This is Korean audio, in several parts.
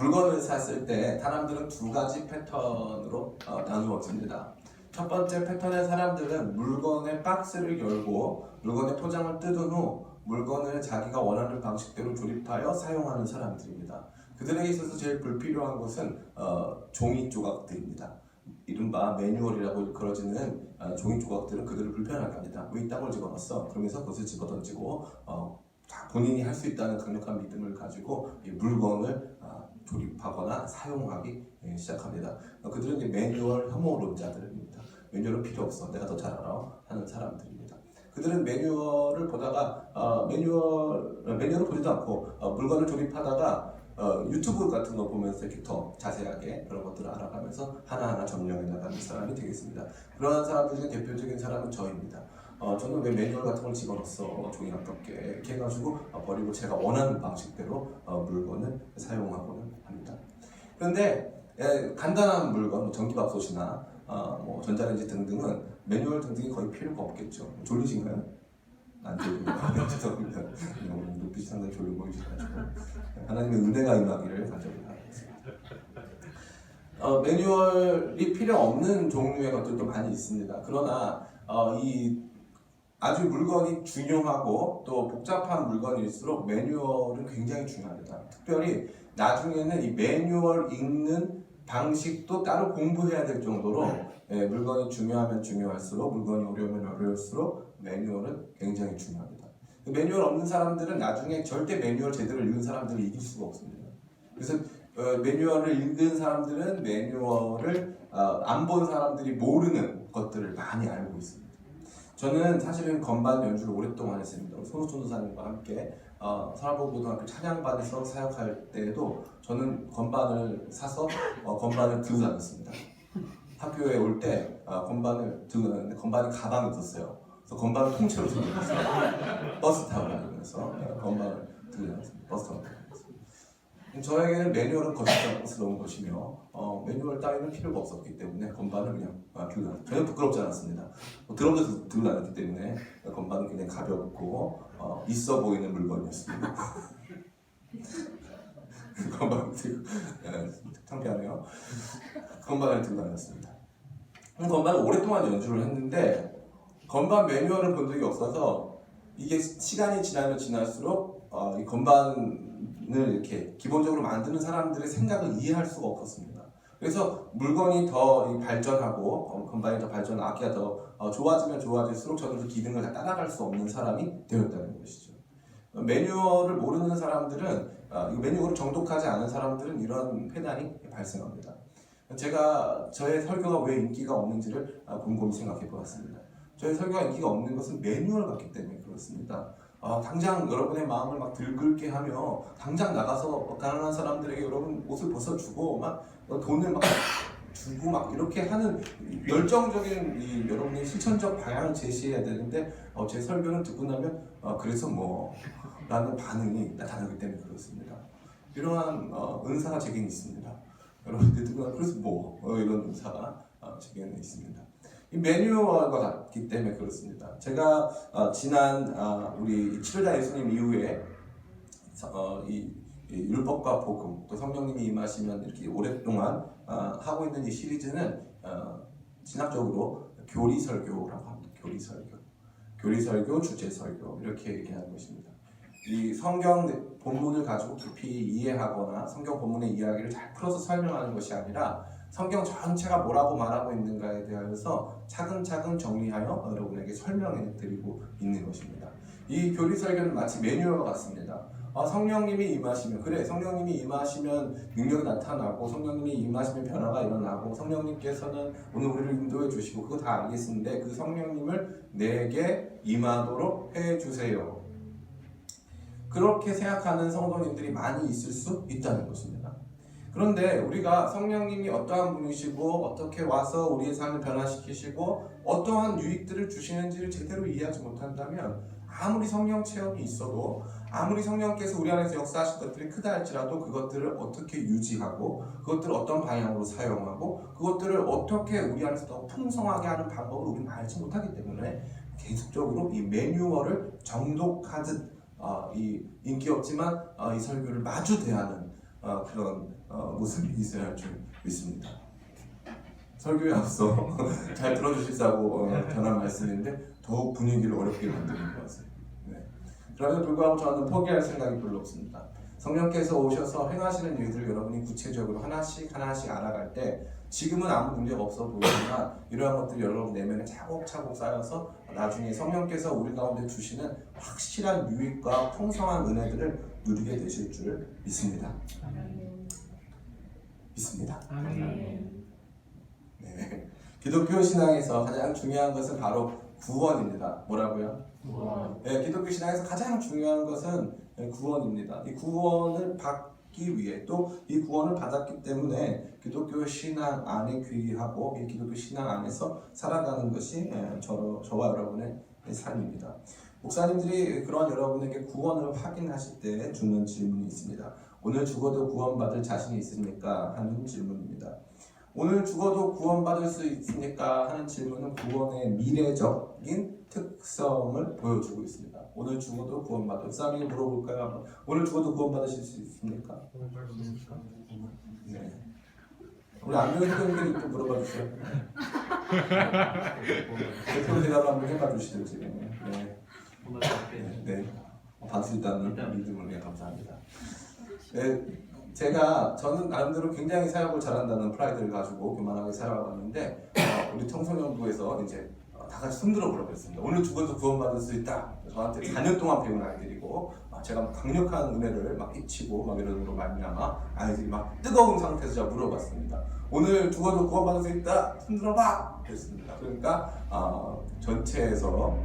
물건을 샀을 때 사람들은 두 가지 패턴으로 나누어집니다. 첫 번째 패턴의 사람들은 물건의 박스를 열고 물건의 포장을 뜯은 후 물건을 자기가 원하는 방식대로 조립하여 사용하는 사람들입니다. 그들에게 있어서 제일 불필요한 것은 종이 조각들입니다. 이른바 매뉴얼이라고 일컬어지는 종이 조각들은 그들을 불편하게 합니다. 왜 이딴 집어넣었어? 그러면서 그것을 집어던지고 본인이 할 수 있다는 강력한 믿음을 가지고 이 물건을 조립하거나 사용하기 시작합니다. 그들은 이제 매뉴얼 혐오론자들입니다. 매뉴얼은 필요 없어, 내가 더 잘 알아 하는 사람들입니다. 그들은 매뉴얼을 보다가 매뉴얼을 보지도 않고 물건을 조립하다가 유튜브 같은 거 보면서 이렇게 더 자세하게 그런 것들을 알아가면서 하나하나 점령해 나가는 사람이 되겠습니다. 그러한 사람들 중에 대표적인 사람은 저입니다. 저는 왜 매뉴얼 같은 걸 집어넣었어, 종이 아깝게 이렇게 해가지고 버리고 제가 원하는 방식대로 물건을 사용하고는 합니다. 그런데 간단한 물건, 뭐 전기밥솥이나 뭐 전자레인지 등등은 매뉴얼 등등이 거의 필요가 없겠죠. 졸리신가요? 안 졸립니다. 죄송합니다. 눈빛이 상당히 졸려 보이셔가지고 하나님의 은혜가 임하기를 간절히 바라겠습니다. 매뉴얼이 필요 없는 종류의 것들도 많이 있습니다. 그러나 이 아주 물건이 중요하고 또 복잡한 물건일수록 매뉴얼은 굉장히 중요합니다. 특별히 나중에는 이 매뉴얼 읽는 방식도 따로 공부해야 될 정도로 물건이 중요하면 중요할수록 물건이 어려우면 어려울수록 매뉴얼은 굉장히 중요합니다. 매뉴얼 없는 사람들은 나중에 절대 매뉴얼 제대로 읽은 사람들을 이길 수가 없습니다. 그래서 매뉴얼을 읽은 사람들은 매뉴얼을 안 본 사람들이 모르는 것들을 많이 알고 있습니다. 저는 사실은 건반 연주를 오랫동안 했습니다. 손호천 도사님과 함께 서라보고등학교 찬양반에서 사역할 때에도 저는 건반을 사서 건반을 들고 다녔습니다. 학교에 올 때 건반을 들고 다녔는데 건반이 가방에 있었어요. 그래서 건반을 통째로 들고 다녔어요. 버스 타고 다니면서 건반을 들고 다녔습니다. 버스 타고 다니면서. 저에게는 매뉴얼은 거짓스러운 것이며 매뉴얼 따위는 필요가 없었기 때문에 건반을 그냥 들고 다녔어요. 전혀 부끄럽지 않았습니다. 드럼도 들고 다녔기 때문에 건반은 굉장히 가볍고 있어 보이는 물건이었습니다. 건반을 들고 창피하네요. 건반을 들고 다녔습니다. 건반을 오랫동안 연주를 했는데 건반 매뉴얼을 본 적이 없어서 이게 시간이 지나면 지날수록 이 건반을 이렇게 기본적으로 만드는 사람들의 생각을 이해할 수가 없었습니다. 그래서 물건이 더 발전하고 건반이 더 발전하고 악기가 더 좋아지면 좋아질수록 저는 그 기능을 다 따라갈 수 없는 사람이 되었다는 것이죠. 매뉴얼을 모르는 사람들은 매뉴얼을 정독하지 않은 사람들은 이런 폐단이 발생합니다. 제가 저의 설교가 왜 인기가 없는지를 곰곰이 생각해 보았습니다. 저의 설교가 인기가 없는 것은 매뉴얼 같기 때문에 그렇습니다. 당장 여러분의 마음을 막 들끓게 하며 당장 나가서 가난한 사람들에게 여러분 옷을 벗어주고 막 돈을 막 주고 막 이렇게 하는 열정적인 여러분의 실천적 방향을 제시해야 되는데 제 설교는 듣고 나면 그래서 뭐 라는 반응이 나타나기 때문에 그렇습니다. 이러한 은사가 제게는 있습니다. 여러분들 듣고 나면 그래서 뭐 이런 은사가 제게는 있습니다. 이 매뉴얼과 같기 때문에 그렇습니다. 제가 지난 우리 치료자 예수님 이후에 이 율법과 복음 또 성령님이 임하시면 이렇게 오랫동안 하고 있는 이 시리즈는 진학적으로 교리설교라고 합니다. 교리설교, 주제설교 이렇게 얘기하는 것입니다. 이 성경 본문을 가지고 깊이 이해하거나 성경 본문의 이야기를 잘 풀어서 설명하는 것이 아니라 성경 전체가 뭐라고 말하고 있는가에 대해서 차근차근 정리하여 여러분에게 설명해 드리고 있는 것입니다. 이 교리설교는 마치 매뉴얼과 같습니다. 성령님이 임하시면 성령님이 임하시면 능력이 나타나고 성령님이 임하시면 변화가 일어나고 성령님께서는 오늘 우리를 인도해 주시고 그거 다 알겠는데 그 성령님을 내게 임하도록 해 주세요. 그렇게 생각하는 성도님들이 많이 있을 수 있다는 것입니다. 그런데 우리가 성령님이 어떠한 분이시고 어떻게 와서 우리의 삶을 변화시키시고 어떠한 유익들을 주시는지를 제대로 이해하지 못한다면 아무리 성령 체험이 있어도 아무리 성령께서 우리 안에서 역사하신 것들이 크다 할지라도 그것들을 어떻게 유지하고 그것들을 어떤 방향으로 사용하고 그것들을 어떻게 우리 안에서 더 풍성하게 하는 방법을 우리는 알지 못하기 때문에 계속적으로 이 매뉴얼을 정독하듯 이 인기 없지만 이 설교를 마주 대하는 그런 모습이 있어야 할 줄 믿습니다. 설교에 앞서 잘 들어주시자고 전한 말씀인데 더욱 분위기를 어렵게 만드는 것 같아요. 네. 그럼에도 불구하고 저는 포기할 생각이 별로 없습니다. 성령께서 오셔서 행하시는 일들 여러분이 구체적으로 하나씩 알아갈 때 지금은 아무 문제가 없어 보이지만 이러한 것들이 여러분 내면에 차곡차곡 쌓여서 나중에 성령께서 우리 가운데 주시는 확실한 유익과 풍성한 은혜들을 누리게 되실 줄 믿습니다. 믿습니다. 네. 기독교 신앙에서 가장 중요한 것은 바로 구원입니다. 뭐라고요? 구원. 네, 기독교 신앙에서 가장 중요한 것은 구원입니다. 이 구원을 받기 위해 또 이 구원을 받았기 때문에 기독교 신앙 안에 귀하고 이 기독교 신앙 안에서 살아가는 것이 저와 여러분의 삶입니다. 목사님들이 그런 여러분에게 구원을 확인하실 때 주는 질문이 있습니다. 오늘 죽어도 구원받을 자신이 있습니까? 하는 질문입니다. 오늘 죽어도 구원받을 수 있습니까? 하는 질문은 구원의 미래적인 특성을 보여주고 있습니다. 오늘 죽어도 구원받을 사람에게 물어볼까요? 한번. 오늘 죽어도 구원받으실 수 있습니까? 네. 우리 안명희 선생님께 좀 물어봐 주세요. 대표 대답 한번 해봐 주시죠 지금. 네. 받을 수 있다는 믿음을 감사합니다. 네. 저는 나름대로 굉장히 사역을 잘한다는 프라이드를 가지고 교만하게 살아왔는데 우리 청소년부에서 이제 다 같이 손들어 보라고 했습니다. 오늘 죽어도 구원받을 수 있다. 저한테 4년 동안 배운 아이들이고 제가 강력한 은혜를 막 입히고 막 이런 걸로 말미암아 아이들이 막 뜨거운 상태에서 제가 물어봤습니다. 오늘 죽어도 구원받을 수 있다. 손들어봐. 그랬습니다. 그러니까 전체에서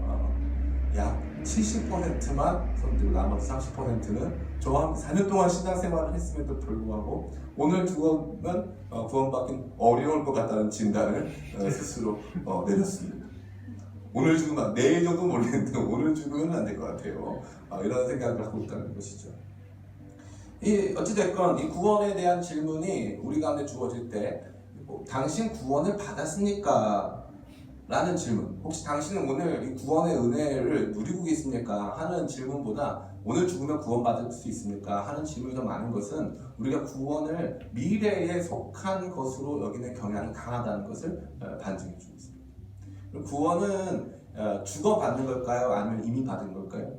약 70%만 손들고 나머지 30%는 저와 함께 4년 동안 신앙생활을 했음에도 불구하고 오늘 죽으면 구원받긴 어려울 것 같다는 진단을 스스로 내렸습니다. 오늘 죽으면 내일 정도 모르겠는데 오늘 죽으면 안 될 것 같아요. 이런 생각을 하고 있다는 것이죠. 어찌됐건 이 구원에 대한 질문이 우리 가운데 주어질 때 당신 구원을 받았습니까? 라는 질문, 혹시 당신은 오늘 이 구원의 은혜를 누리고 계십니까? 하는 질문보다 오늘 죽으면 구원받을 수 있습니까? 하는 질문이 더 많은 것은 우리가 구원을 미래에 속한 것으로 여기는 경향이 강하다는 것을 반증해 주고 있습니다. 구원은 주고받는 걸까요? 아니면 이미 받은 걸까요?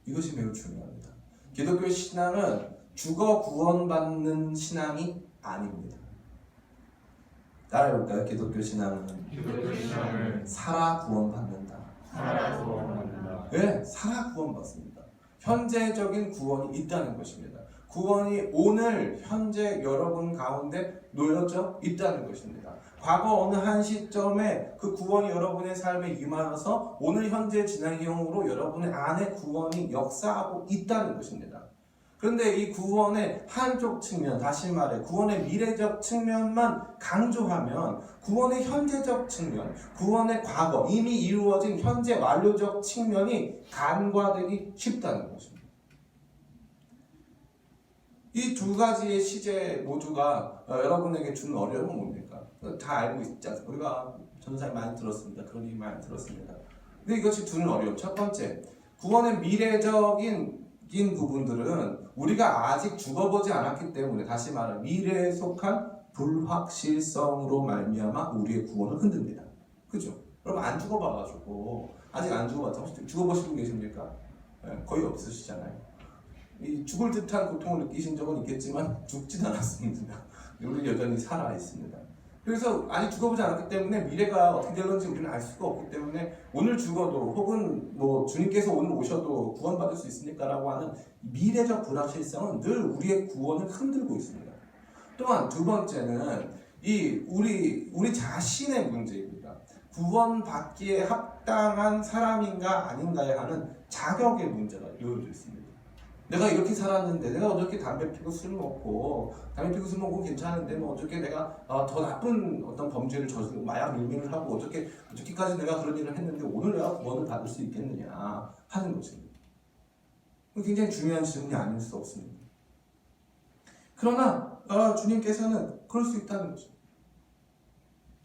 이것이 매우 중요합니다. 기독교 신앙은 죽어 구원받는 신앙이 아닙니다. 따라해볼까요? 기독교 신앙은 살아 구원받는다. 네, 살아 구원받습니다. 현재적인 구원이 있다는 것입니다. 구원이 오늘 현재 여러분 가운데 놓여져 있다는 것입니다. 과거 어느 한 시점에 그 구원이 여러분의 삶에 임하여서 오늘 현재 진행형으로 여러분의 안에 구원이 역사하고 있다는 것입니다. 그런데 이 구원의 한쪽 측면, 다시 말해 구원의 미래적 측면만 강조하면 구원의 현재적 측면, 구원의 과거, 이미 이루어진 현재 완료적 측면이 간과되기 쉽다는 것입니다. 이 두 가지의 시제 모두가 여러분에게 주는 어려움은 뭡니까? 다 알고 있지 않습니까? 우리가 전사에 많이 들었습니다. 그런 얘기 많이 들었습니다. 근데 이것이 주는 어려움. 첫 번째, 구원의 미래적인 부분들은 우리가 아직 죽어보지 않았기 때문에, 다시 말해 미래에 속한 불확실성으로 말미암아 우리의 구원을 흔듭니다. 그죠? 여러분 안 죽어봐가지고, 아직 안 죽어봤죠? 혹시 죽어보신 분 계십니까? 거의 없으시잖아요. 이 죽을 듯한 고통을 느끼신 적은 있겠지만 죽진 않았습니다. 우리 여전히 살아 있습니다. 그래서 아직 죽어보지 않았기 때문에 미래가 어떻게 될는지 우리는 알 수가 없기 때문에 오늘 죽어도 혹은 뭐 주님께서 오늘 오셔도 구원받을 수 있습니까? 라고 하는 미래적 불확실성은 늘 우리의 구원을 흔들고 있습니다. 또한 두 번째는 우리 자신의 문제입니다. 구원받기에 합당한 사람인가 아닌가에 하는 자격의 문제가 놓여져 있습니다. 내가 이렇게 살았는데, 내가 어저께 담배 피고 술 먹고 술 먹고 괜찮은데 뭐 어저께 내가 더 나쁜 어떤 범죄를 저지르고 마약 밀매를 하고 어저께까지 내가 그런 일을 했는데 오늘 내가 구원을 받을 수 있겠느냐 하는 것입니다. 굉장히 중요한 질문이 아닐 수 없습니다. 그러나 주님께서는 그럴 수 있다는 거죠.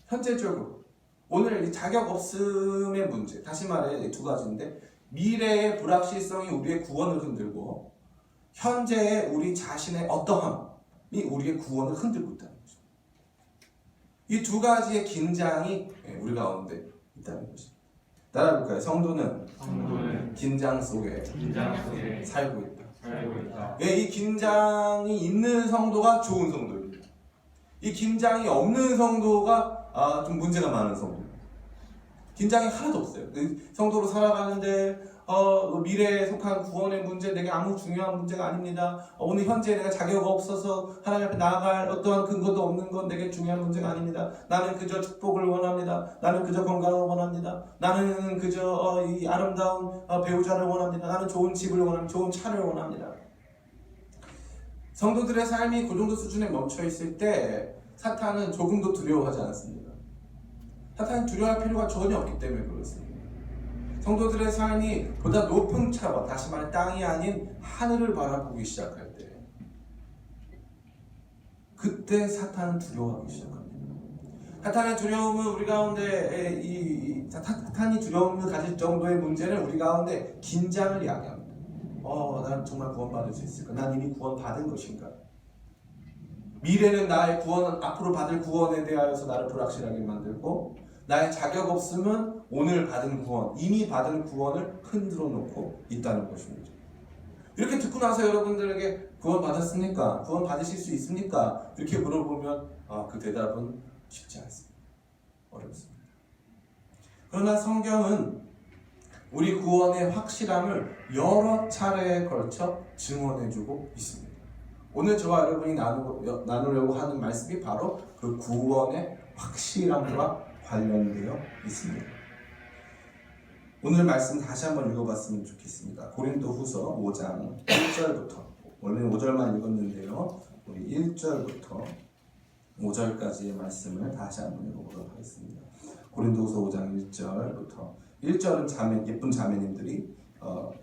현재적으로 오늘 이 자격 없음의 문제, 다시 말해 두 가지인데, 미래의 불확실성이 우리의 구원을 흔들고 현재의 우리 자신의 어떠함이 우리의 구원을 흔들고 있다는 거죠. 이 두 가지의 긴장이 우리 가운데 있다는 것입니다. 따라해볼까요? 성도는 긴장 속에 살고 있다. 이 긴장이 있는 성도가 좋은 성도입니다. 이 긴장이 없는 성도가 좀 문제가 많은 성도입니다. 긴장이 하나도 없어요. 성도로 살아가는데 미래에 속한 구원의 문제 내게 아무 중요한 문제가 아닙니다. 오늘 현재 내가 자격 없어서 하나님 앞에 나아갈 어떠한 근거도 없는 건 내게 중요한 문제가 아닙니다. 나는 그저 축복을 원합니다. 나는 그저 건강을 원합니다. 나는 그저 이 아름다운 배우자를 원합니다. 나는 좋은 집을 원합니다. 좋은 차를 원합니다. 성도들의 삶이 그 정도 수준에 멈춰 있을 때 사탄은 조금도 두려워하지 않습니다. 사탄이 두려워할 필요가 전혀 없기 때문에 그렇습니다. 성도들의 삶이 보다 높은 차원, 다시 말해 땅이 아닌 하늘을 바라보기 시작할 때, 그때 사탄은 두려워하기 시작합니다. 사탄의 두려움은 우리 가운데 사탄이 두려움을 가질 정도의 문제는 우리 가운데 긴장을 야기합니다. 난 정말 구원받을 수 있을까? 난 이미 구원받은 것인가? 미래는 나의 구원, 앞으로 받을 구원에 대하여서 나를 불확실하게 만들고, 나의 자격 없음은 오늘 받은 구원, 이미 받은 구원을 흔들어 놓고 있다는 것입니다. 이렇게 듣고 나서 여러분들에게 구원 받았습니까? 구원 받으실 수 있습니까? 이렇게 물어보면 그 대답은 쉽지 않습니다. 어렵습니다. 그러나 성경은 우리 구원의 확실함을 여러 차례에 걸쳐 증언해주고 있습니다. 오늘 저와 여러분이 나누려고 하는 말씀이 바로 그 구원의 확실함과 관련되어 있습니다. 오늘 말씀 다시 한번 읽어봤으면 좋겠습니다. 고린도후서 5장 1절부터, 원래는 5절만 읽었는데요, 우리 1절부터 5절까지의 말씀을 다시 한번 읽어보도록 하겠습니다. 고린도후서 5장 1절부터 1절은 예쁜 자매님들이,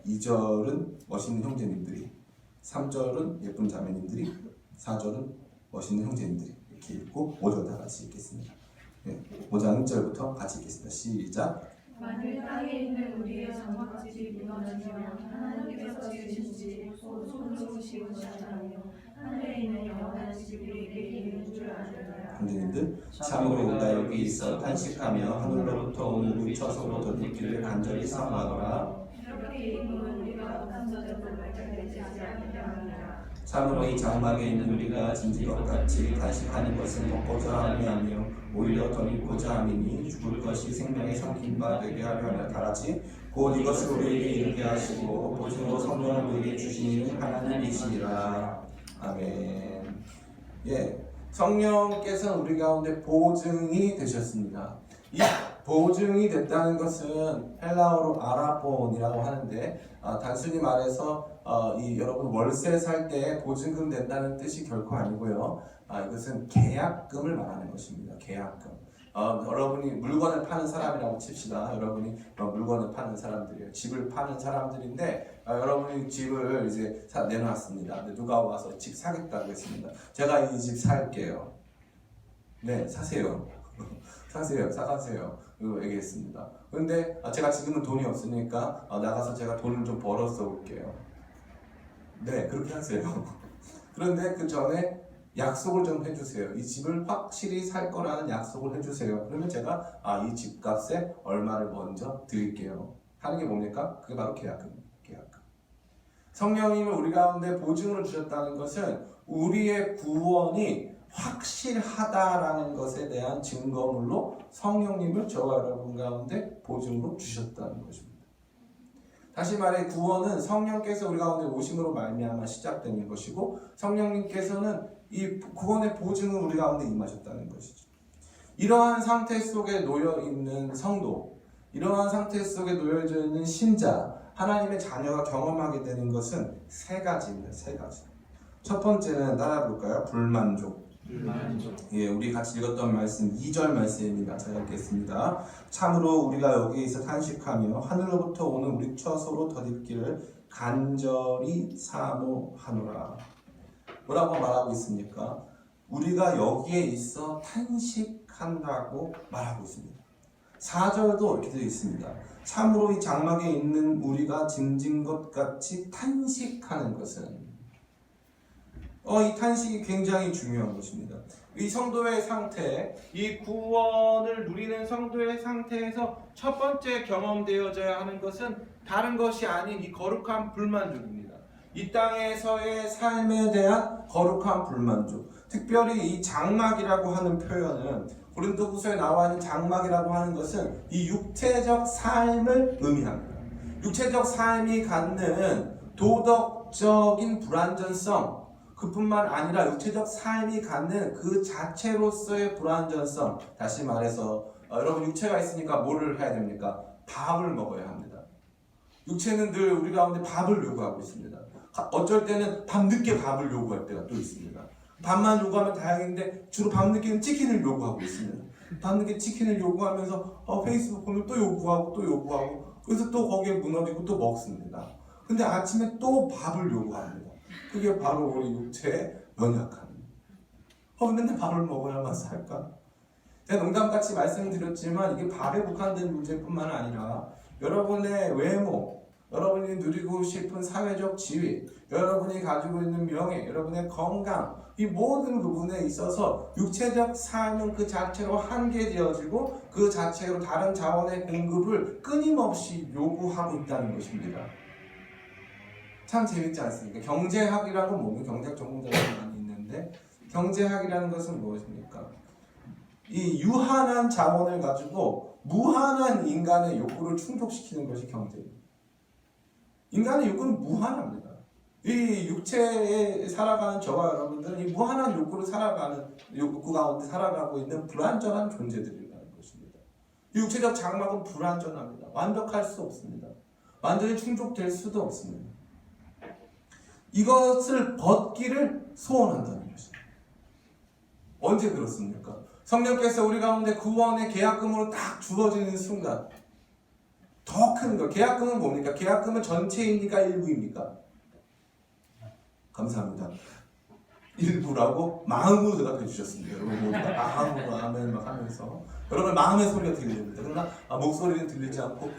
2절은 멋있는 형제님들이, 3절은 예쁜 자매님들이, 4절은 멋있는 형제님들이, 이렇게 읽고 5절 다 같이 읽겠습니다. 5장 1절부터 같이 읽겠습니다. 시작. 만일 땅에 있는 우리의 장막집이 무너지면 하나님께서 지으신 집 손으로 지은 것이 아니요 하늘에 있는 영원한 집이 우리에게 있는 줄 아느니라. 형제님들, 참으로 우리가 여기 있어 탄식하며 하늘로부터 오는 우리 처소로 덧입기를 간절히 사모하노라. 이렇게 입으면 우리가 어떤 저절로 발견되지 아니하느니라. 참으로 이 장막에 있는 우리가 짐진 것 같이 탄식하는 것은 덮고자 함이 아니요 오히려 더 입고자 함이니 죽을 것이 생명의 삼킨 바 되게 하려 하며 다같이 곧 이것을 우리에게 이르게 하시고 보증으로 성령을 우리에게 주시니 하나님이시니라. 아멘. 성령께서는 우리 가운데 보증이 되셨습니다. 이 보증이 됐다는 것은 헬라어로 아라본이라고 하는데, 단순히 말해서 여러분 월세 살 때 보증금 낸다는 뜻이 결코 아니고요. 이것은 계약금을 말하는 것입니다. 계약금. 여러분이 물건을 파는 사람이라고 칩시다. 여러분이 물건을 파는 사람들이에요. 집을 파는 사람들인데, 여러분이 집을 이제 내놨습니다. 근데 누가 와서 집 사겠다고 했습니다. 제가 이 집 살게요. 네, 사세요. 사가세요. 얘기했습니다. 그런데 제가 지금은 돈이 없으니까 나가서 제가 돈을 좀 벌어서 올게요. 네, 그렇게 하세요. 그런데 그 전에 약속을 좀 해주세요. 이 집을 확실히 살 거라는 약속을 해주세요. 그러면 제가 이 집값에 얼마를 먼저 드릴게요. 하는 게 뭡니까? 그게 바로 계약금입니다. 계약금. 성령님을 우리 가운데 보증을 주셨다는 것은 우리의 구원이 확실하다라는 것에 대한 증거물로 성령님을 저와 여러분 가운데 보증으로 주셨다는 것입니다. 다시 말해 구원은 성령께서 우리 가운데 오심으로 말미암아 시작되는 것이고, 성령님께서는 이 구원의 보증을 우리 가운데 임하셨다는 것이죠. 이러한 상태 속에 놓여 있는 성도, 이러한 상태 속에 놓여져 있는 신자, 하나님의 자녀가 경험하게 되는 것은 세 가지입니다. 세 가지. 첫 번째는 따라볼까요? 불만족. 우리 같이 읽었던 말씀 2절 말씀입니다. 제가 읽겠습니다. 참으로 우리가 여기에서 탄식하며 하늘로부터 오는 우리 처소로 덧입기를 간절히 사모하노라. 뭐라고 말하고 있습니까? 우리가 여기에 있어 탄식한다고 말하고 있습니다. 4절도 이렇게 되어 있습니다. 참으로 이 장막에 있는 우리가 짐진 것 같이 탄식하는 것은, 이 탄식이 굉장히 중요한 것입니다. 이 성도의 상태, 이 구원을 누리는 성도의 상태에서 첫 번째 경험되어져야 하는 것은 다른 것이 아닌 이 거룩한 불만족입니다. 이 땅에서의 삶에 대한 거룩한 불만족. 특별히 이 장막이라고 하는 표현은 고린도후서에 나와 있는 장막이라고 하는 것은 이 육체적 삶을 의미합니다. 육체적 삶이 갖는 도덕적인 불안전성, 그뿐만 아니라 육체적 삶이 갖는 그 자체로서의 불안전성. 다시 말해서 여러분 육체가 있으니까 뭐를 해야 됩니까? 밥을 먹어야 합니다. 육체는 늘 우리 가운데 밥을 요구하고 있습니다. 어쩔 때는 밤늦게 밥을 요구할 때가 또 있습니다. 밥만 요구하면 다행인데 주로 밤늦게는 치킨을 요구하고 있습니다. 밤늦게 치킨을 요구하면서 페이스북 보면 또 요구하고 또 요구하고, 그래서 또 거기에 무너지고 또 먹습니다. 근데 아침에 또 밥을 요구합니다. 그게 바로 우리 육체의 연약함입니다. 맨날 밥을 먹어야만 살까? 제가 농담같이 말씀드렸지만 이게 밥에 국한된 문제뿐만 아니라 여러분의 외모, 여러분이 누리고 싶은 사회적 지위, 여러분이 가지고 있는 명예, 여러분의 건강, 이 모든 부분에 있어서 육체적 삶은 그 자체로 한계되어지고 그 자체로 다른 자원의 공급을 끊임없이 요구하고 있다는 것입니다. 참 재밌지 않습니까? 경제학이라는 건 뭐고, 경제학 전공자들이 많이 있는데 경제학이라는 것은 무엇입니까? 이 유한한 자원을 가지고 무한한 인간의 욕구를 충족시키는 것이 경제입니다. 인간의 욕구는 무한합니다. 이 육체에 살아가는 저와 여러분들은 이 무한한 욕구 가운데 살아가고 있는 불완전한 존재들이라는 것입니다. 이 육체적 장막은 불완전합니다. 완벽할 수 없습니다. 완전히 충족될 수도 없습니다. 이것을 벗기를 소원한다는 것입니다. 언제 그렇습니까? 성령께서 우리 가운데 구원의 계약금으로 딱 주어지는 순간, 더 큰 거, 계약금은 뭡니까? 계약금은 전체입니까? 일부입니까? 감사합니다. 일부라고 마음으로 대답해 주셨습니다. 여러분 모두가 마음으로 아멘 막 하면서 여러분 마음의 소리가 들립니다. 그러나 목소리는 들리지 않고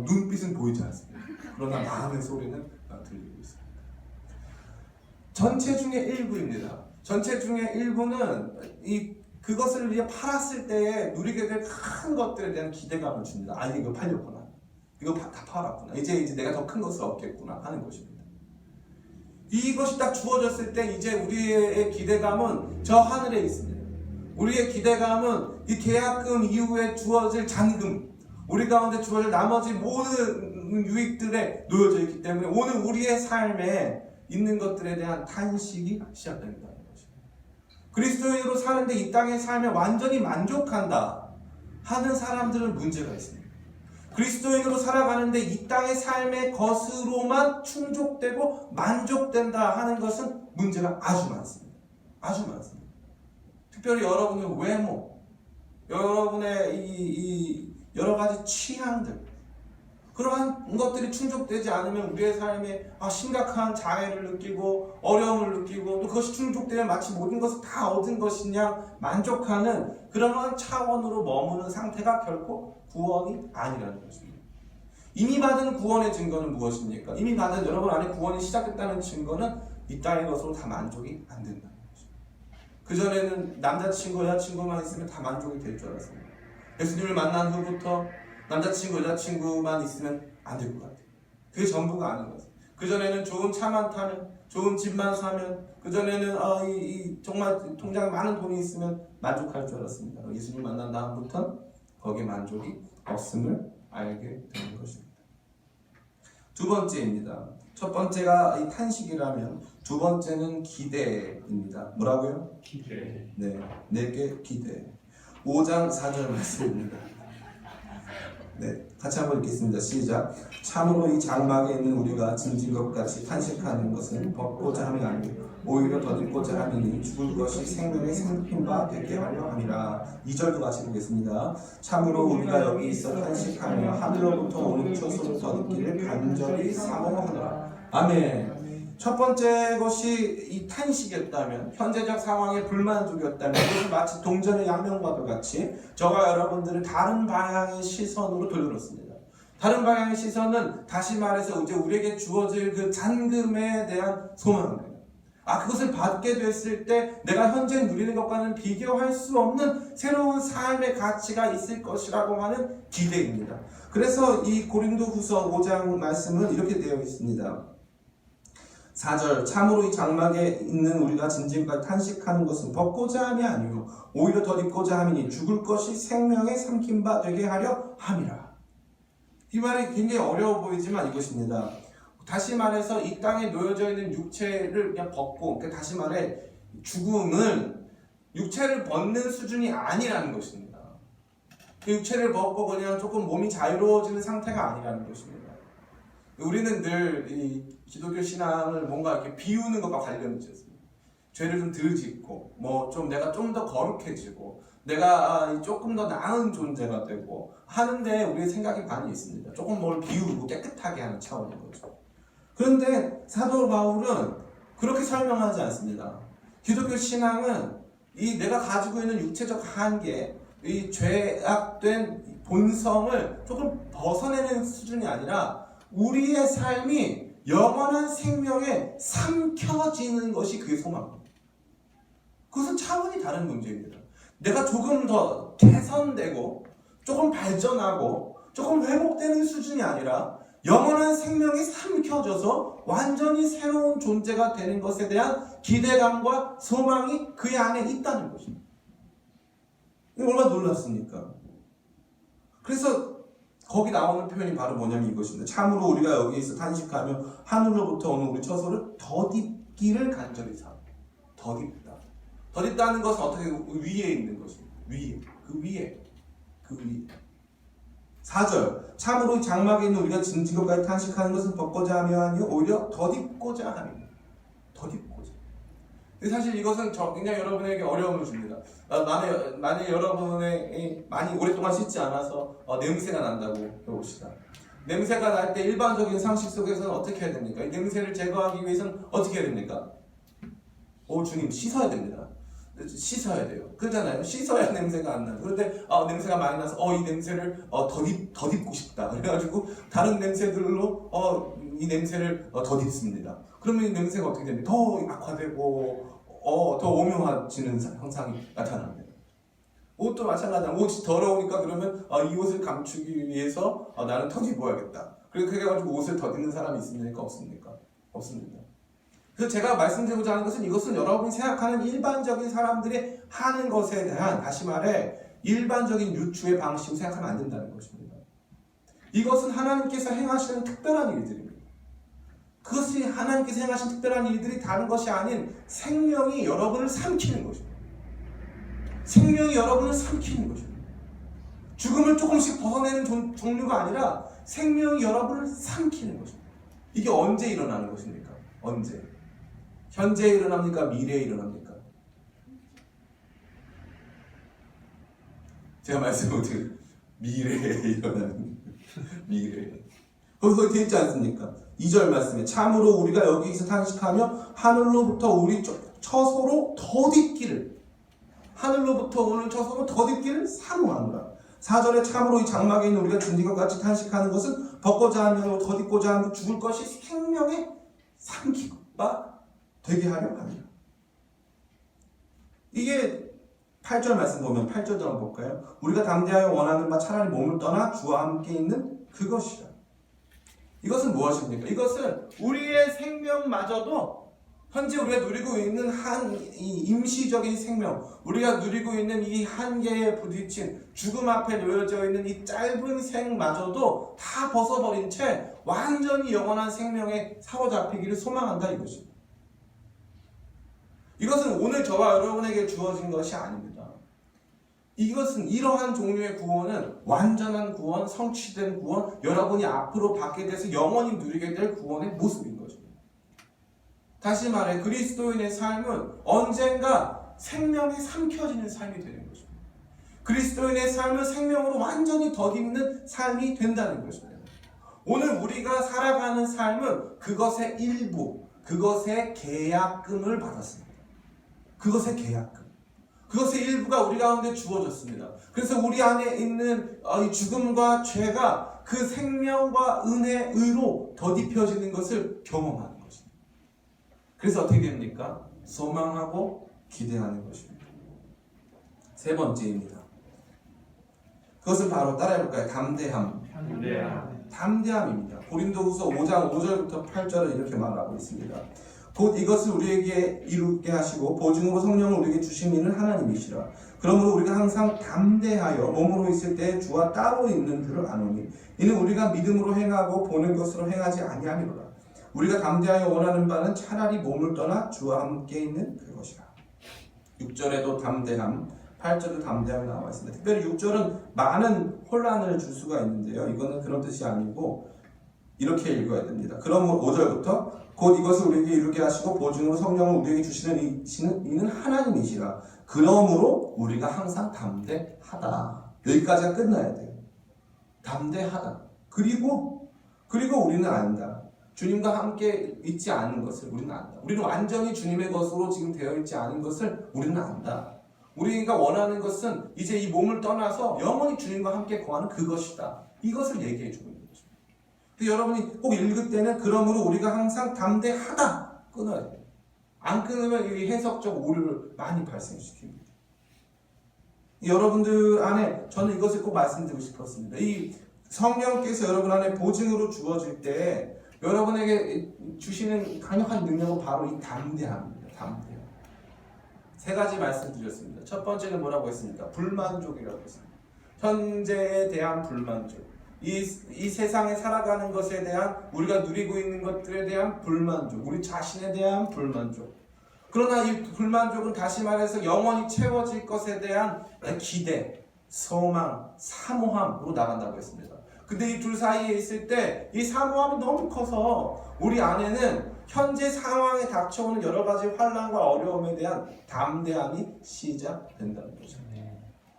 눈빛은 보이지 않습니다. 그러나 마음의 소리는 들리고 있습니다. 전체 중에 일부입니다. 전체 중에 일부는 그것을 위해 팔았을 때에 누리게 될 큰 것들에 대한 기대감을 줍니다. 아니 이거 팔렸구나. 이거 다 팔았구나. 이제 내가 더 큰 것을 얻겠구나 하는 것입니다. 이것이 딱 주어졌을 때 이제 우리의 기대감은 저 하늘에 있습니다. 우리의 기대감은 이 계약금 이후에 주어질 잔금, 우리 가운데 주어질 나머지 모든 유익들에 놓여져 있기 때문에 오늘 우리의 삶에 있는 것들에 대한 탄식이 시작된다는 것입니다. 그리스도인으로 사는데 이 땅의 삶에 완전히 만족한다 하는 사람들은 문제가 있습니다. 그리스도인으로 살아가는데 이 땅의 삶의 것으로만 충족되고 만족된다 하는 것은 문제가 아주 많습니다. 아주 많습니다. 특별히 여러분의 외모, 여러분의 이 여러 가지 취향들, 그러한 것들이 충족되지 않으면 우리의 삶에 심각한 장애를 느끼고 어려움을 느끼고 또 그것이 충족되면 마치 모든 것을 다 얻은 것이냐 만족하는 그러한 차원으로 머무는 상태가 결코 구원이 아니라는 것입니다. 이미 받은 구원의 증거는 무엇입니까? 이미 받은 여러분 안에 구원이 시작됐다는 증거는 이 땅의 것으로 다 만족이 안 된다는 것입니다. 그전에는 남자친구, 여자친구만 있으면 다 만족이 될 줄 알았습니다. 예수님을 만난 후부터 남자친구, 여자친구만 있으면 안 될 것 같아요. 그게 전부가 아닌 거죠. 그전에는 좋은 차만 타면, 좋은 집만 사면, 그전에는 정말 통장에 많은 돈이 있으면 만족할 줄 알았습니다. 예수님 만난 다음부터 거기에 만족이 없음을 알게 되는 것입니다. 두 번째입니다. 첫 번째가 이 탄식이라면 두 번째는 기대입니다. 뭐라고요? 기대. 네, 내게 기대. 5장 4절 말씀입니다. 네, 같이 한번 읽겠습니다. 시작. 참으로 이 장막에 있는 우리가 짐진 것 같이 탄식하는 것은 벗고자 함이 아니고 오히려 덧입고자 함이니 죽을 것이 생명의 생필 바 되게 하려 함이라. 2절도 같이 보겠습니다. 참으로 우리가 여기 있어 탄식하며 하늘로부터 오는 초소를 덧입기를 간절히 사모하노라. 아멘. 첫 번째 것이 이 탄식이었다면, 현재적 상황의 불만족이었다면, 이것은 마치 동전의 양면과도 같이 저와 여러분들을 다른 방향의 시선으로 돌려놓습니다. 다른 방향의 시선은 다시 말해서 이제 우리에게 주어질 그 잔금에 대한 소망입니다. 그것을 받게 됐을 때 내가 현재 누리는 것과는 비교할 수 없는 새로운 삶의 가치가 있을 것이라고 하는 기대입니다. 그래서 이 고린도후서 5장 말씀은 이렇게 되어 있습니다. 4절 참으로 이 장막에 있는 우리가 진질과 탄식하는 것은 벗고자 함이 아니요 오히려 덧입고자 함이니 죽을 것이 생명에 삼킨 바 되게 하려 함이라. 이 말이 굉장히 어려워 보이지만 이것입니다. 다시 말해서 이 땅에 놓여져 있는 육체를 그냥 벗고, 그러니까 다시 말해 죽음은 육체를 벗는 수준이 아니라는 것입니다. 육체를 벗고 그냥 조금 몸이 자유로워지는 상태가 아니라는 것입니다. 우리는 늘 이 기독교 신앙을 뭔가 이렇게 비우는 것과 관련이 있습니다. 죄를 좀 덜 짓고, 내가 좀 더 거룩해지고, 내가 조금 더 나은 존재가 되고 하는데 우리의 생각이 많이 있습니다. 조금 뭘 비우고 깨끗하게 하는 차원인 거죠. 그런데 사도 바울은 그렇게 설명하지 않습니다. 기독교 신앙은 이 내가 가지고 있는 육체적 한계, 이 죄악된 본성을 조금 벗어내는 수준이 아니라 우리의 삶이 영원한 생명에 삼켜지는 것이 그의 소망입니다. 그것은 차원이 다른 문제입니다. 내가 조금 더 개선되고 조금 발전하고 조금 회복되는 수준이 아니라 영원한 생명이 삼켜져서 완전히 새로운 존재가 되는 것에 대한 기대감과 소망이 그의 안에 있다는 것입니다. 이거 얼마나 놀랐습니까? 그래서 거기 나오는 표현이 바로 뭐냐면 이것입니다. 참으로 우리가 여기에서 탄식하며 하늘로부터 오는 우리 처소를 덧입기를 간절히 사. 덧입다. 덧입다는 것은 어떻게 위에 있는 것입니다. 위에. 그 위에. 4절 참으로 장막에 있는 우리가 진진 것까지 탄식하는 것은 벗고자 하며 아니요 오히려 덧입고자 함입니다. 덧입고자. 사실 이것은 굉장히 여러분에게 어려움을 줍니다. 만약 여러분의 많이 오랫동안 씻지 않아서 냄새가 난다고 해봅시다. 냄새가 날 때 일반적인 상식 속에서는 어떻게 해야 됩니까? 이 냄새를 제거하기 위해서는 어떻게 해야 됩니까? 주님 씻어야 됩니다. 씻어야 돼요. 그렇잖아요. 씻어야 냄새가 안 나요. 그런데 냄새가 많이 나서 이 냄새를 덧입고 싶다. 그래가지고 다른 냄새들로 이 냄새를 덧입습니다. 그러면 이 냄새가 어떻게 됩니까? 더 악화되고 더 오묘해지는 현상이 나타납니다. 옷도 마찬가지야. 옷이 더러우니까 그러면 이 옷을 감추기 위해서 나는 덧입어야겠다. 그렇게 해가지고 옷을 덧입는 사람이 있습니까? 없습니까? 없습니다. 그래서 제가 말씀드리고자 하는 것은 이것은 여러분이 생각하는 일반적인 사람들이 하는 것에 대한 다시 말해 일반적인 유추의 방식으로 생각하면 안 된다는 것입니다. 이것은 하나님께서 행하시는 특별한 일들입니다. 그것이 하나님께서 행하신 특별한 일들이 다른 것이 아닌 생명이 여러분을 삼키는 것입니다. 생명이 여러분을 삼키는 것입니다. 죽음을 조금씩 벗어내는 종류가 아니라 생명이 여러분을 삼키는 것입니다. 이게 언제 일어나는 것입니까? 언제? 현재에 일어납니까? 미래에 일어납니까? 제가 말씀드린 미래에 일어나는 미래에. 거기서 되어 있지 않습니까? 2절 말씀에 참으로 우리가 여기서 탄식하며 하늘로부터 우리 처소로 덧입기를 하늘로부터 오는 처소로 덧입기를 사모하노라. 4절에 참으로 이 장막에 있는 우리가 진진 것 같이 탄식하는 것은 벗고자 하며 덧입고자 하며 죽을 것이 생명에 삼키바 되게 하려 합니다. 이게 8절 말씀 보면 8절도 한번 볼까요? 우리가 담대하여 원하는 바 차라리 몸을 떠나 주와 함께 있는 그것이라. 이것은 무엇입니까? 이것은 우리의 생명마저도 현재 우리가 누리고 있는 이 임시적인 생명, 우리가 누리고 있는 이 한계에 부딪힌 죽음 앞에 놓여져 있는 이 짧은 생마저도 다 벗어버린 채 완전히 영원한 생명에 사로잡히기를 소망한다 이것입니다. 이것은 오늘 저와 여러분에게 주어진 것이 아닙니다. 이것은 이러한 종류의 구원은 완전한 구원, 성취된 구원, 여러분이 앞으로 받게 돼서 영원히 누리게 될 구원의 모습인 것입니다. 다시 말해 그리스도인의 삶은 언젠가 생명이 삼켜지는 삶이 되는 것입니다. 그리스도인의 삶은 생명으로 완전히 덧입는 삶이 된다는 것입니다. 오늘 우리가 살아가는 삶은 그것의 일부, 그것의 계약금을 받았습니다. 그것의 계약금. 그것의 일부가 우리 가운데 주어졌습니다. 그래서 우리 안에 있는 이 죽음과 죄가 그 생명과 은혜, 의로 덧입혀지는 것을 경험하는 것입니다. 그래서 어떻게 됩니까? 소망하고 기대하는 것입니다. 세 번째입니다. 그것은 바로 따라해볼까요? 담대함입니다. 고린도후서 5장 5절부터 8절을 이렇게 말하고 있습니다. 곧 이것을 우리에게 이루게 하시고 보증으로 성령을 우리에게 주신 이는 하나님이시라. 그러므로 우리가 항상 담대하여 몸으로 있을 때 주와 따로 있는 줄을 아노니 이는 우리가 믿음으로 행하고 보는 것으로 행하지 아니함이로라. 우리가 담대하여 원하는 바는 차라리 몸을 떠나 주와 함께 있는 그것이라. 6절에도 담대함, 8절도 담대함이 나와 있습니다. 특별히 6절은 많은 혼란을 줄 수가 있는데요. 이거는 그런 뜻이 아니고 이렇게 읽어야 됩니다. 그러므로 5절부터 곧 이것을 우리에게 이루게 하시고 보증으로 성령을 우리에게 주시는 이는 하나님이시라. 그러므로 우리가 항상 담대하다. 여기까지가 끝나야 돼요. 담대하다. 그리고 우리는 안다. 주님과 함께 있지 않은 것을 우리는 안다. 우리는 완전히 주님의 것으로 지금 되어 있지 않은 것을 우리는 안다. 우리가 원하는 것은 이제 이 몸을 떠나서 영원히 주님과 함께 거하는 그것이다. 이것을 얘기해 주고 있는 거죠. 여러분이 꼭 읽을 때는 그러므로 우리가 항상 담대하다 끊어야 돼요. 안 끊으면 이 해석적 오류를 많이 발생시킵니다. 여러분들 안에 저는 이것을 꼭 말씀드리고 싶었습니다. 이 성령께서 여러분 안에 보증으로 주어질 때 여러분에게 주시는 강력한 능력은 바로 이 담대함입니다. 담대함. 세 가지 말씀드렸습니다. 첫 번째는 뭐라고 했습니까? 불만족이라고 했습니다. 현재에 대한 불만족. 이 세상에 살아가는 것에 대한 우리가 누리고 있는 것들에 대한 불만족. 우리 자신에 대한 불만족. 그러나 이 불만족은 다시 말해서 영원히 채워질 것에 대한 기대, 소망, 사모함으로 나간다고 했습니다. 근데 이 둘 사이에 있을 때 이 사모함이 너무 커서 우리 안에는 현재 상황에 닥쳐오는 여러 가지 환난과 어려움에 대한 담대함이 시작된다는 거죠.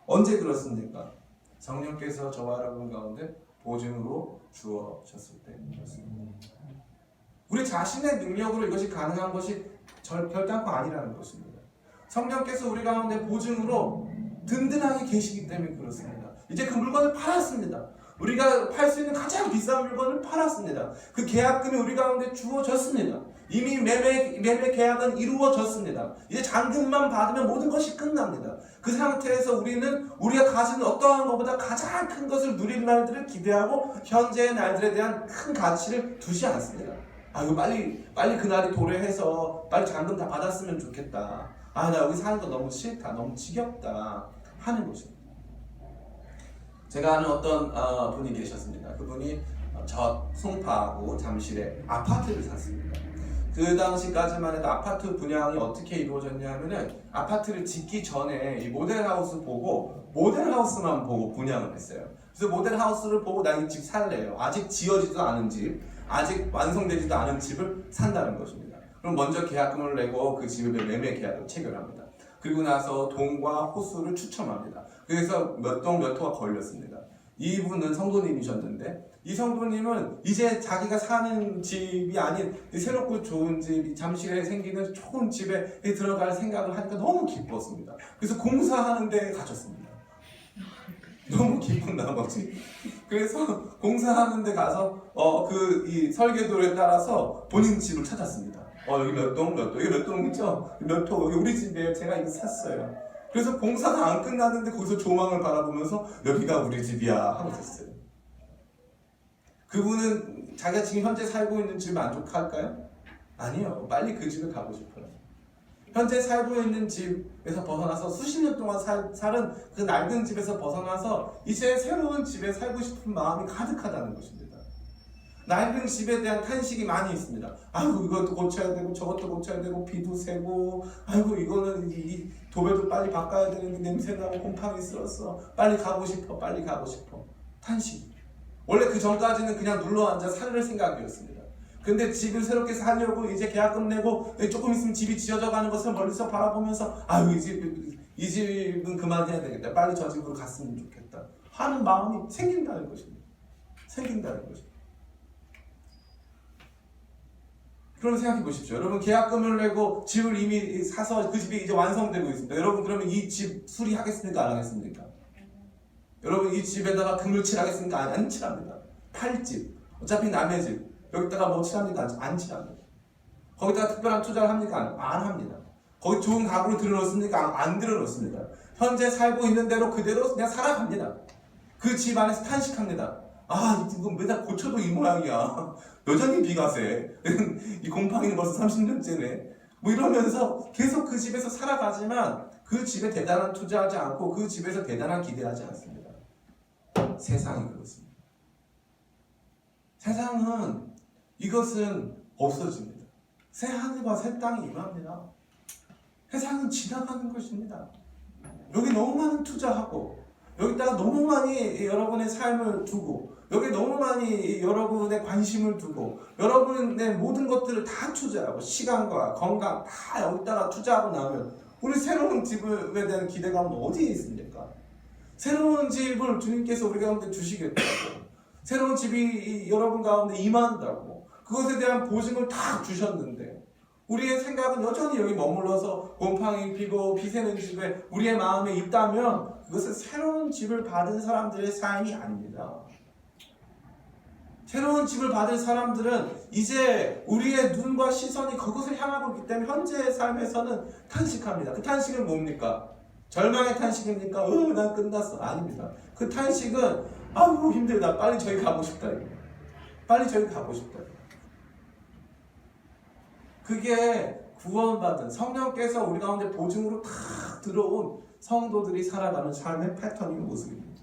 언제 그렇습니까? 성령께서 저와 여러분 가운데 보증으로 주어졌을 때 그렇습니다. 우리 자신의 능력으로 이것이 가능한 것이 결단코 아니라는 것입니다. 성령께서 우리 가운데 보증으로 든든하게 계시기 때문에 그렇습니다. 이제 그 물건을 팔았습니다. 우리가 팔 수 있는 가장 비싼 물건을 팔았습니다. 그 계약금이 우리 가운데 주어졌습니다. 이미 매매 계약은 이루어졌습니다. 이제 잔금만 받으면 모든 것이 끝납니다. 그 상태에서 우리는 우리가 가지는 어떠한 것보다 가장 큰 것을 누릴 날들을 기대하고 현재의 날들에 대한 큰 가치를 두지 않습니다. 이거 빨리 그 날이 도래해서 빨리 잔금 다 받았으면 좋겠다. 나 여기 사는 거 너무 싫다. 너무 지겹다. 하는 것입니다. 제가 아는 어떤 분이 계셨습니다. 그분이 저 송파하고 잠실에 아파트를 샀습니다. 그 당시까지만 해도 아파트 분양이 어떻게 이루어졌냐 하면은 아파트를 짓기 전에 이 모델하우스 보고 모델하우스만 보고 분양을 했어요. 그래서 모델하우스를 보고 나 이 집 살래요. 아직 지어지지도 않은 집, 아직 완성되지도 않은 집을 산다는 것입니다. 그럼 먼저 계약금을 내고 그 집을 매매 계약을 체결합니다. 그리고 나서 동과 호수를 추첨합니다. 그래서 몇 동 몇 호가 걸렸습니다. 이분은 성도님이셨는데 이 성도님은 이제 자기가 사는 집이 아닌 새롭고 좋은 집, 잠실에 생기는 좋은 집에 들어갈 생각을 하니까 너무 기뻤습니다. 그래서 공사하는 데 가셨습니다. 너무 기쁜 나머지. 그래서 공사하는 데 가서 이 설계도에 따라서 본인 집을 찾았습니다. 여기 몇 동, 여기 몇 동이죠? 몇 호, 여기 우리 집이에요. 제가 이거 샀어요. 그래서 공사가 안 끝났는데 거기서 조망을 바라보면서 여기가 우리 집이야 하고 있었어요. 그분은 자기가 지금 현재 살고 있는 집에 만족할까요? 아니요. 빨리 그 집에 가고 싶어요. 현재 살고 있는 집에서 벗어나서 수십 년 동안 살은 그 낡은 집에서 벗어나서 이제 새로운 집에 살고 싶은 마음이 가득하다는 것입니다. 낡은 집에 대한 탄식이 많이 있습니다. 아이고 이것도 고쳐야 되고 저것도 고쳐야 되고 비도 새고 아이고 이거는 이 도배도 빨리 바꿔야 되는데 냄새나고 곰팡이 쓸었어. 빨리 가고 싶어. 탄식. 원래 그 전까지는 그냥 눌러앉아 살 생각이었습니다. 근데 집을 새롭게 살려고 이제 계약금 내고 조금 있으면 집이 지어져 가는 것을 멀리서 바라보면서 아유 이 집은 그만해야 되겠다. 빨리 저 집으로 갔으면 좋겠다 하는 마음이 생긴다는 것입니다. 그럼 생각해 보십시오. 여러분 계약금을 내고 집을 이미 사서 그 집이 이제 완성되고 있습니다. 여러분 그러면 이 집 수리하겠습니까? 안 하겠습니까? 여러분 이 집에다가 금을 칠하겠습니까? 안 칠합니다. 팔 집. 어차피 남의 집. 여기다가 뭐 칠합니까? 안 칠합니다. 거기다가 특별한 투자를 합니까? 안 합니다. 거기 좋은 가구를 들여놓습니까? 안 들여놓습니다. 현재 살고 있는 대로 그대로 그냥 살아갑니다. 그 집 안에서 탄식합니다. 아, 이거 맨날 고쳐도 이 모양이야. 여전히 비가 세. 이 곰팡이는 벌써 30년째네. 뭐 이러면서 계속 그 집에서 살아가지만 그 집에 대단한 투자하지 않고 그 집에서 대단한 기대하지 않습니다. 세상이 그렇습니다. 세상은 이것은 없어집니다. 새 하늘과 새 땅이 임합니다. 세상은 지나가는 것입니다. 여기 너무 많은 투자하고 여기다가 너무 많이 여러분의 삶을 두고 여기 너무 많이 여러분의 관심을 두고 여러분의 모든 것들을 다 투자하고 시간과 건강 다 여기다가 투자하고 나면 우리 새로운 집에 대한 기대감은 어디에 있습니까? 새로운 집을 주님께서 우리 가운데 주시겠다고 새로운 집이 여러분 가운데 임한다고 그것에 대한 보증을 다 주셨는데 우리의 생각은 여전히 여기 머물러서 곰팡이 피고 비 새는 집에 우리의 마음에 있다면 그것은 새로운 집을 받은 사람들의 삶이 아닙니다. 새로운 집을 받은 사람들은 이제 우리의 눈과 시선이 그것을 향하고 있기 때문에 현재의 삶에서는 탄식합니다. 그 탄식은 뭡니까? 절망의 탄식입니까? 난 끝났어. 아닙니다. 그 탄식은 아우 힘들다. 빨리 저기 가고 싶다. 빨리 저기 가고 싶다. 그게 구원받은 성령께서 우리 가운데 보증으로 다 들어온 성도들이 살아가는 삶의 패턴인 모습입니다.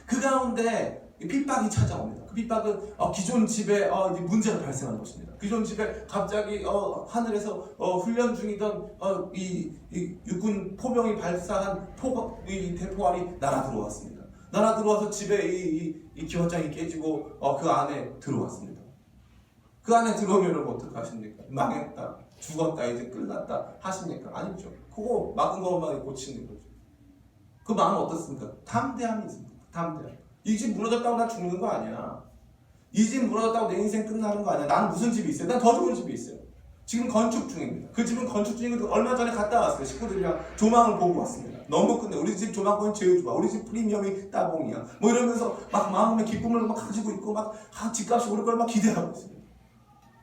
그 가운데 핍박이 찾아옵니다. 그 핍박은 기존 집에 문제가 발생하는 것입니다. 기존 집에 갑자기 하늘에서 훈련 중이던 이 육군 포병이 발사한 이 대포알이 날아 들어왔습니다. 날아 들어와서 집에 이 기와장이 깨지고 그 안에 들어왔습니다. 그 안에 들어오면 어떻게 하십니까? 망했다, 죽었다, 이제 끝났다 하십니까? 아니죠. 그거 막은 것만 고치는 거죠. 그 마음은 어떻습니까? 담대함이 있습니다. 담대함. 이 집 무너졌다고 나 죽는 거 아니야. 이 집 무너졌다고 내 인생 끝나는 거 아니야. 나는 무슨 집이 있어요? 난 더 좋은 집이 있어요. 지금 건축 중입니다. 그 집은 건축 중이고 얼마 전에 갔다 왔어요. 식구들이랑 조망을 보고 왔습니다. 너무 끝내. 우리 집 조망권이 제일 좋아. 우리 집 프리미엄이 따봉이야. 뭐 이러면서 막 마음의 기쁨을 막 가지고 있고 막 집값이 오를 걸 막 기대하고 있습니다.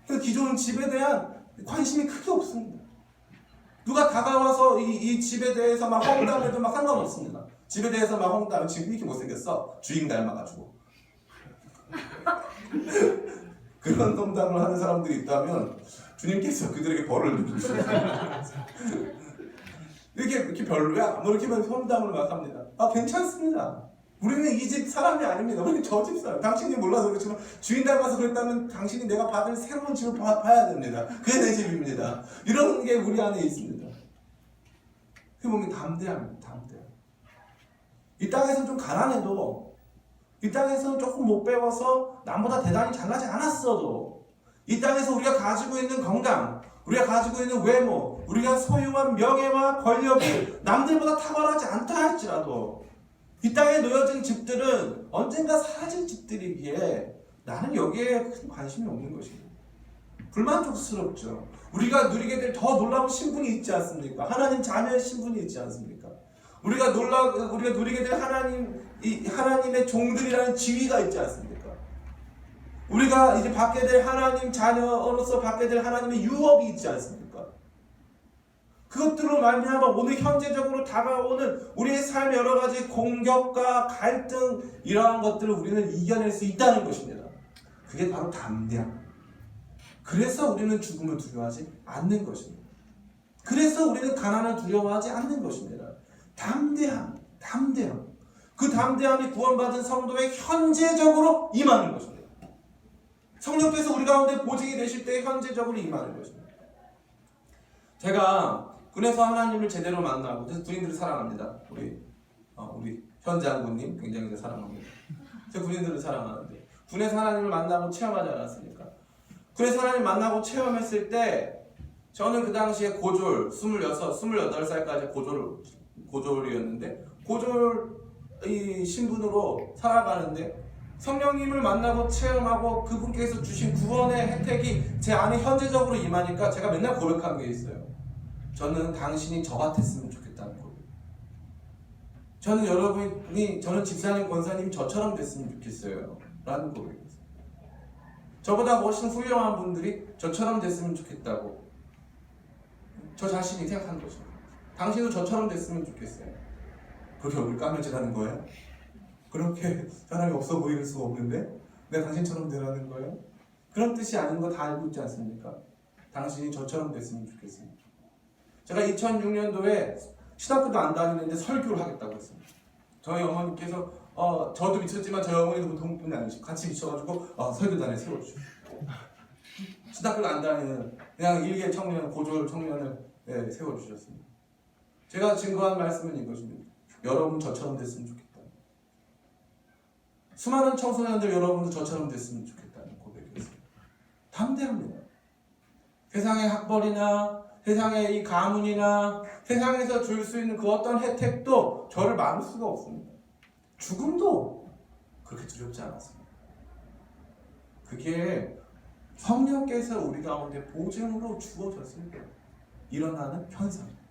그래서 기존 집에 대한 관심이 크게 없습니다. 누가 다가와서 이 집에 대해서 막 헝담해도 막 상관없습니다. 집에 대해서 막 헝담, 집이 이렇게 못생겼어. 주인 닮아가지고. 그런 험담을 하는 사람들이 있다면 주님께서 그들에게 벌을 주시죠. 이렇게 별로야? 뭐 이렇게 험담을 막 합니다. 괜찮습니다. 우리는 이 집 사람이 아닙니다. 우리는 저 집 사람. 당신이 몰라서 그렇지만 주인 닮아서 그랬다면 당신이 내가 받을 새로운 집을 봐야 됩니다. 그게 내 집입니다. 이런 게 우리 안에 있습니다. 그 보면 담대합니다. 담대함. 이 땅에서는 좀 가난해도 이 땅에서는 조금 못 배워서 남보다 대단히 잘나지 않았어도 이 땅에서 우리가 가지고 있는 건강, 우리가 가지고 있는 외모, 우리가 소유한 명예와 권력이 남들보다 탁월하지 않다 할지라도 이 땅에 놓여진 집들은 언젠가 사라질 집들이기에 나는 여기에 큰 관심이 없는 것입니다. 불만족스럽죠. 우리가 누리게 될 더 놀라운 신분이 있지 않습니까? 하나님 자녀의 신분이 있지 않습니까? 우리가 누리게 될 하나님의 종들이라는 지위가 있지 않습니까? 우리가 이제 받게 될 하나님 자녀로서 받게 될 하나님의 유업이 있지 않습니까? 그것들로 말미암아 오늘 현재적으로 다가오는 우리의 삶의 여러 가지 공격과 갈등 이러한 것들을 우리는 이겨낼 수 있다는 것입니다. 그게 바로 담대함. 그래서 우리는 죽음을 두려워하지 않는 것입니다. 그래서 우리는 가난을 두려워하지 않는 것입니다. 담대함. 그 담대함이 구원받은 성도의 현재적으로 임하는 것입니다. 성령께서 우리 가운데 보증이 되실 때 현재적으로 임하는 것입니다. 제가 군에서 하나님을 제대로 만나고 그래서 군인들을 사랑합니다. 우리 현 장군님 굉장히 사랑합니다. 제가 군인들을 사랑하는데 군에서 하나님을 만나고 체험하지 않았습니까? 군에서 하나님 만나고 체험했을 때 저는 그 당시에 고졸 26, 28살까지 고졸이었는데 고졸 신분으로 살아가는데 성령님을 만나고 체험하고 그분께서 주신 구원의 혜택이 제 안에 현재적으로 임하니까 제가 맨날 고백한 게 있어요. 저는 당신이 저 같았으면 좋겠다는 거예요. 저는 집사님, 권사님 저처럼 됐으면 좋겠어요. 라는 거예요. 저보다 훨씬 훌륭한 분들이 저처럼 됐으면 좋겠다고 저 자신이 생각한 거죠. 당신도 저처럼 됐으면 좋겠어요. 그게 얼굴 까매지라는 거예요? 그렇게 사람이 없어 보일 수가 없는데 내가 당신처럼 되라는 거예요? 그런 뜻이 아닌 거 다 알고 있지 않습니까? 당신이 저처럼 됐으면 좋겠어요. 제가 2006년도에 신학교도 안 다니는데 설교를 하겠다고 했습니다. 저희 어머니께서 저도 미쳤지만 저희 어머니도 보통 분이 아니시고 같이 미쳐가지고 설교단에 세워주시고 신학교를 안 다니는 그냥 일개 청년, 고졸 청년을 세워주셨습니다. 제가 증거한 말씀은 이것입니다. 여러분 저처럼 됐으면 좋겠다. 수많은 청소년들 여러분도 저처럼 됐으면 좋겠다는 고백이었습니다. 담대합니다. 세상의 학벌이나 세상의 이 가문이나 세상에서 줄 수 있는 그 어떤 혜택도 저를 막을 수가 없습니다. 죽음도 그렇게 두렵지 않았습니다. 그게 성령께서 우리 가운데 보증으로 주어졌을 때 일어나는 현상입니다.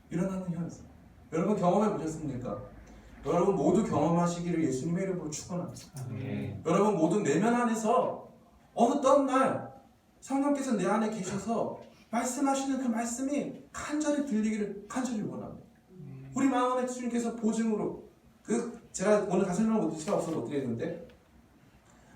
일어나는 현상. 여러분 경험해 보셨습니까? 여러분 모두 경험하시기를 예수님의 이름으로 축원합니다. 여러분 모두 내면 안에서 어느 떤 날 성령께서 내 안에 계셔서 말씀하시는 그 말씀이 간절히 들리기를 간절히 원합니다. 우리 마음에 주님께서 보증으로 제가 오늘 다 설명을 못 시간 없어서 못 드리는데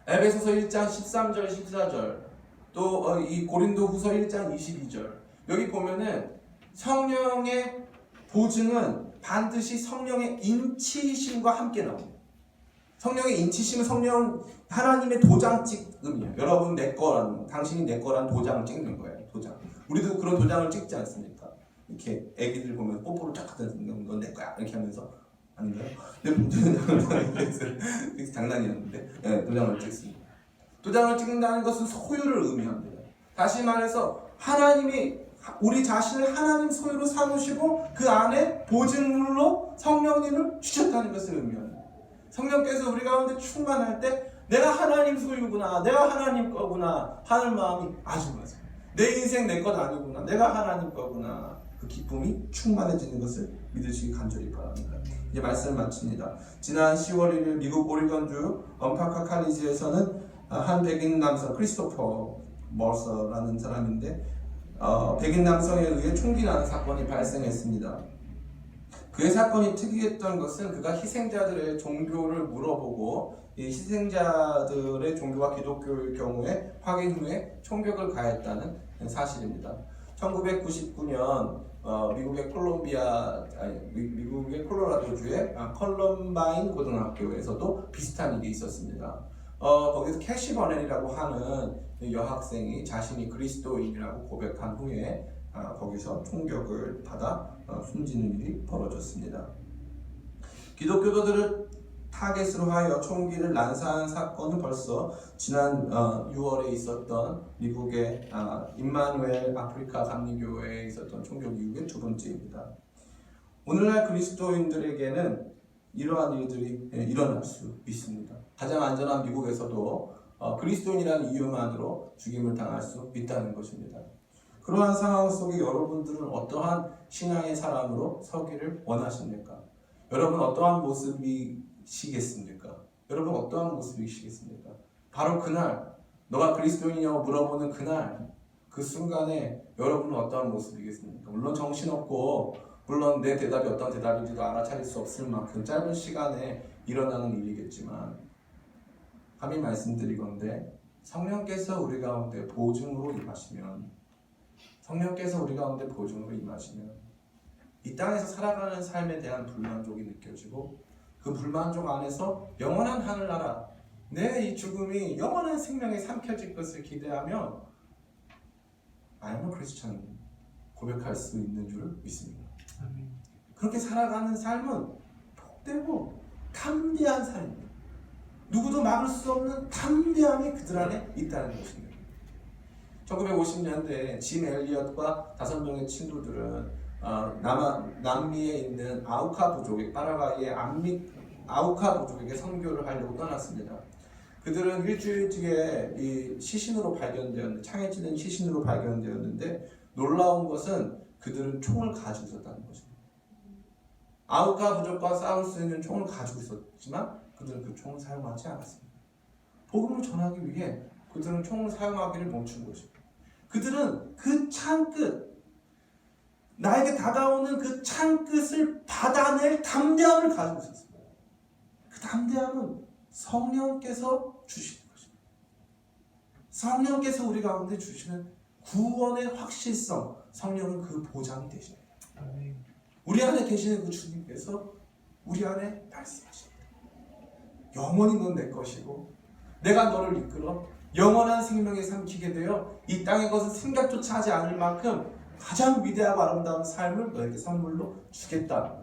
에베소서 1장 13절 14절 또 이 고린도후서 1장 22절 여기 보면은 성령의 보증은 반드시 성령의 인치심과 함께 나옵니다. 성령의 인치심은 성령 하나님의 도장 찍음이에요. 여러분 내 거란 당신이 내 거란 도장을 찍는 거예요. 도장. 우리도 그런 도장을 찍지 않습니까? 이렇게 애기들 보면 뽀뽀를 쫙 하다 넌 내 거야 이렇게 하면서 아닌가요? 장난이었는데 도장을 찍습니다. 도장을 찍는다는 것은 소유를 의미합니다. 다시 말해서 하나님이 우리 자신을 하나님 소유로 삼으시고 그 안에 보증물로 성령님을 주셨다는 것을 의미합니다. 성령께서 우리 가운데 충만할 때 내가 하나님 소유구나, 내가 하나님 거구나 하는 마음이 아주 맞아요. 내 인생 내 것 아니구나, 내가 하나님 거구나 그 기쁨이 충만해지는 것을 믿으시기 간절히 바랍니다. 이제 말씀을 마칩니다. 지난 10월 1일 미국 오리건주 언파카 칼리지에서는 한 백인 남성 크리스토퍼 머서라는 사람인데 백인 남성에 의해 총기 나는 사건이 발생했습니다. 그의 사건이 특이했던 것은 그가 희생자들의 종교를 물어보고 이 희생자들의 종교가 기독교일 경우에 확인 후에 총격을 가했다는 사실입니다. 1999년 미국의 콜로라도주의 컬럼바인 고등학교에서도 비슷한 일이 있었습니다. 거기서 캐시 버넬이라고 하는 여학생이 자신이 그리스도인이라고 고백한 후에 거기서 총격을 받아 숨지는 일이 벌어졌습니다. 기독교도들을 타겟으로 하여 총기를 난사한 사건은 벌써 지난 6월에 있었던 미국의 임마누엘 아프리카 감리교회에 있었던 총격 이후의 두 번째입니다. 오늘날 그리스도인들에게는 이러한 일들이 일어날 수 있습니다. 가장 안전한 미국에서도 그리스도인이라는 이유만으로 죽임을 당할 수 있다는 것입니다. 그러한 상황 속에 여러분들은 어떠한 신앙의 사람으로 서기를 원하십니까? 여러분 어떠한 모습이시겠습니까? 여러분 어떠한 모습이시겠습니까? 바로 그날 너가 그리스도인이냐고 물어보는 그날 그 순간에 여러분은 어떠한 모습이겠습니까? 물론 정신없고 물론 내 대답이 어떤 대답인지도 알아차릴 수 없을 만큼 짧은 시간에 일어나는 일이겠지만 감히 말씀드리건대 성령께서 우리 가운데 보증으로 임하시면 이 땅에서 살아가는 삶에 대한 불만족이 느껴지고 그 불만족 안에서 영원한 하늘나라 내 이 죽음이 영원한 생명에 삼켜질 것을 기대하며 I'm a Christian 고백할 수 있는 줄 믿습니다. 그렇게 살아가는 삶은 복되고 담대한 삶입니다. 누구도 막을 수 없는 담대함이 그들 안에 있다는 것입니다. 1950년대에 짐 엘리엇과 5명의 친구들은 남미에 있는 아우카 부족의 파라과이의 아우카 부족에게 선교를 하려고 떠났습니다. 그들은 일주일 뒤에 이 시신으로 발견되었는데 창에 찔린 시신으로 발견되었는데 놀라운 것은 그들은 총을 가지고 있었다는 것입니다. 아우카 부족과 싸울 수 있는 총을 가지고 있었지만 그들은 그 총을 사용하지 않았습니다. 복음을 전하기 위해 그들은 총을 사용하기를 멈춘 것입니다. 그들은 그 창끝, 나에게 다가오는 그 창끝을 받아낼 담대함을 가지고 있었습니다. 그 담대함은 성령께서 주시는 것입니다. 성령께서 우리 가운데 주시는 구원의 확실성, 성령은 그 보장이 되십니다. 우리 안에 계시는 그 주님께서 우리 안에 말씀하십니다. 영원히 넌 내 것이고 내가 너를 이끌어 영원한 생명에 삼키게 되어 이 땅의 것은 생각조차 하지 않을 만큼 가장 위대하고 아름다운 삶을 너에게 선물로 주겠다.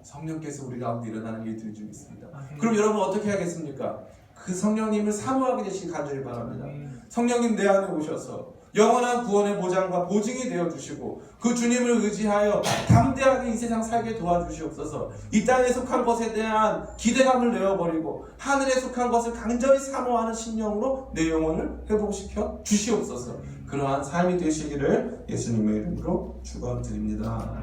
성령께서 우리 가운데 일어나는 일들이 좀 있습니다. 그럼 여러분 어떻게 하겠습니까? 그 성령님을 사모하게 되시기 간절히 바랍니다. 성령님 내 안에 오셔서 영원한 구원의 보장과 보증이 되어주시고 그 주님을 의지하여 담대하게 이 세상 살게 도와주시옵소서. 이 땅에 속한 것에 대한 기대감을 내어버리고 하늘에 속한 것을 간절히 사모하는 심령으로 내 영혼을 회복시켜 주시옵소서. 그러한 삶이 되시기를 예수님의 이름으로 축원드립니다.